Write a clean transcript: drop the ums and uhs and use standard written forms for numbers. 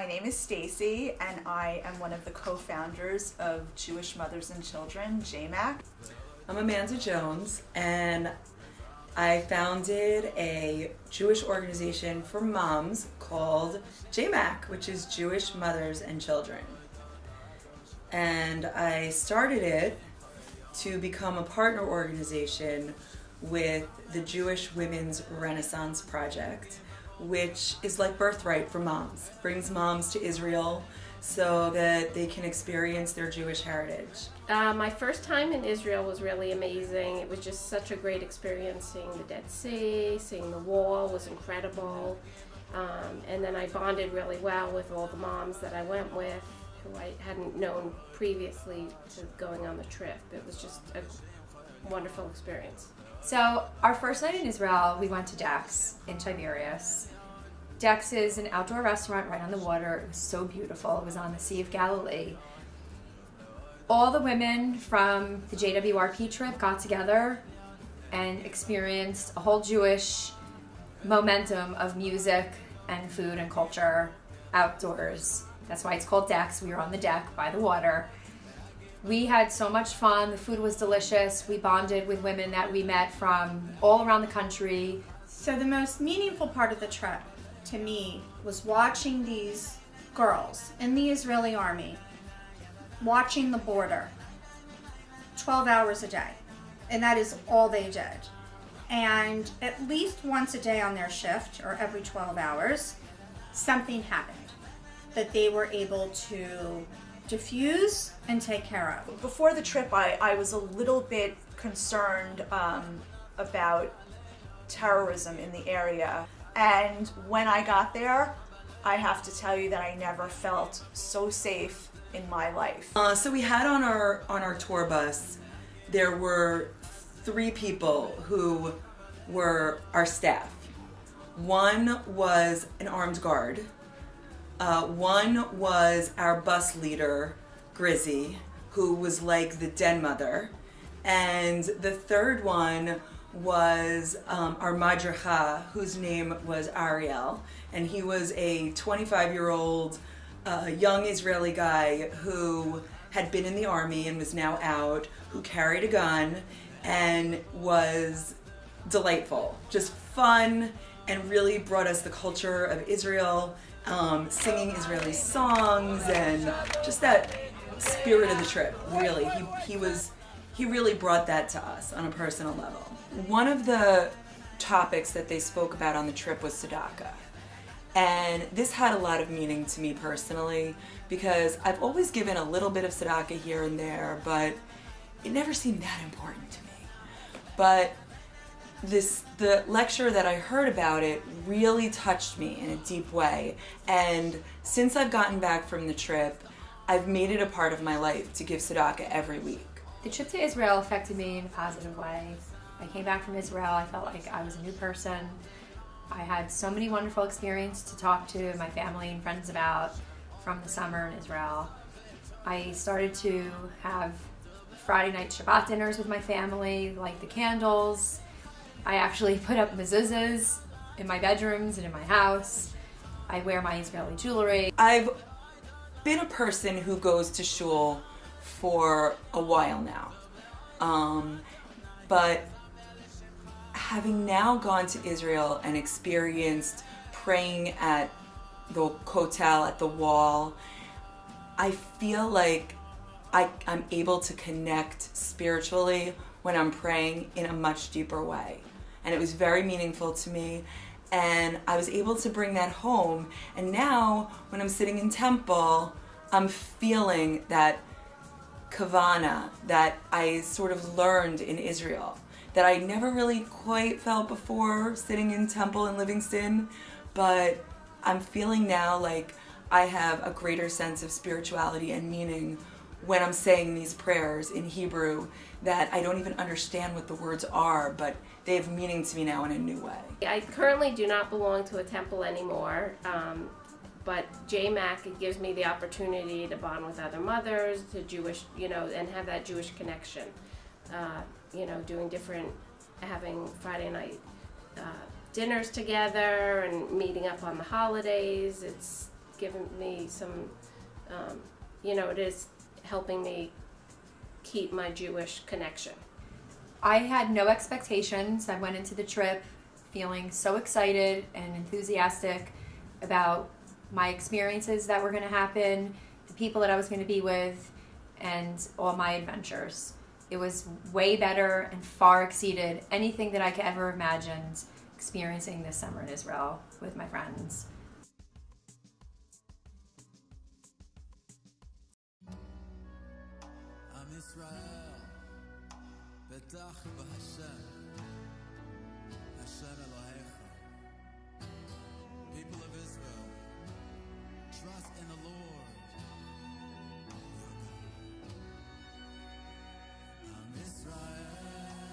My name is Stacy, and I am one of the co-founders of Jewish Mothers and Children, JMAC. I'm Amanda Jones, and I founded a Jewish organization for moms called JMAC, which is Jewish Mothers and Children. And I started it to become a partner organization with the Jewish Women's Renaissance Project, which is like Birthright for moms. Brings moms to Israel so that they can experience their Jewish heritage. My first time in Israel was really amazing. It was just such a great experience, seeing the Dead Sea, seeing the wall was incredible. And then I bonded really well with all the moms that I went with, who I hadn't known previously to going on the trip. It was just a wonderful experience. So our first night in Israel, we went to Dax in Tiberias. Dax is an outdoor restaurant right on the water. It was so beautiful. It was on the Sea of Galilee. All the women from the JWRP trip got together and experienced a whole Jewish momentum of music and food and culture outdoors. That's why it's called Dax. We were on the deck by the water. We had so much fun. The food was delicious. We bonded with women that we met from all around the country. So the most meaningful part of the trip to me was watching these girls in the Israeli army, watching the border 12 hours a day. And that is all they did. And at least once a day on their shift, or every 12 hours, something happened that they were able to diffuse and take care of. Before the trip, I was a little bit concerned about terrorism in the area. And when I got there, I have to tell you that I never felt so safe in my life. So we had on our tour bus, there were 3 people who were our staff. One was an armed guard. One was our bus leader, Grizzy, who was like the den mother. And the third one was our madricha, whose name was Ariel. And he was a 25-year-old young Israeli guy who had been in the army and was now out, who carried a gun and was delightful, just fun, and really brought us the culture of Israel, singing Israeli songs and just that spirit of the trip. Really, he really brought that to us on a personal level. One of the topics that they spoke about on the trip was tzedakah. And this had a lot of meaning to me personally, because I've always given a little bit of tzedakah here and there, but it never seemed that important to me. But the lecture that I heard about it really touched me in a deep way. And since I've gotten back from the trip, I've made it a part of my life to give tzedakah every week. The trip to Israel affected me in a positive way. I came back from Israel, I felt like I was a new person. I had so many wonderful experiences to talk to my family and friends about from the summer in Israel. I started to have Friday night Shabbat dinners with my family, light the candles. I actually put up mezuzahs in my bedrooms and in my house. I wear my Israeli jewelry. I've been a person who goes to shul for a while now. But having now gone to Israel and experienced praying at the kotel, at the wall, I feel like I'm able to connect spiritually when I'm praying in a much deeper way. And it was very meaningful to me. And I was able to bring that home. And now, when I'm sitting in temple, I'm feeling that kavana that I sort of learned in Israel, that I never really quite felt before sitting in temple in Livingston. But I'm feeling now like I have a greater sense of spirituality and meaning when I'm saying these prayers in Hebrew that I don't even understand what the words are, but they have meaning to me now in a new way. I currently do not belong to a temple anymore, but JMAC, it gives me the opportunity to bond with other mothers, to Jewish, and have that Jewish connection. Doing having Friday night dinners together and meeting up on the holidays. given me some, it is helping me keep my Jewish connection. I had no expectations. I went into the trip feeling so excited and enthusiastic about my experiences that were going to happen, the people that I was going to be with, and all my adventures. It was way better and far exceeded anything that I could ever imagined experiencing this summer in Israel with my friends. בטח בהשם, השם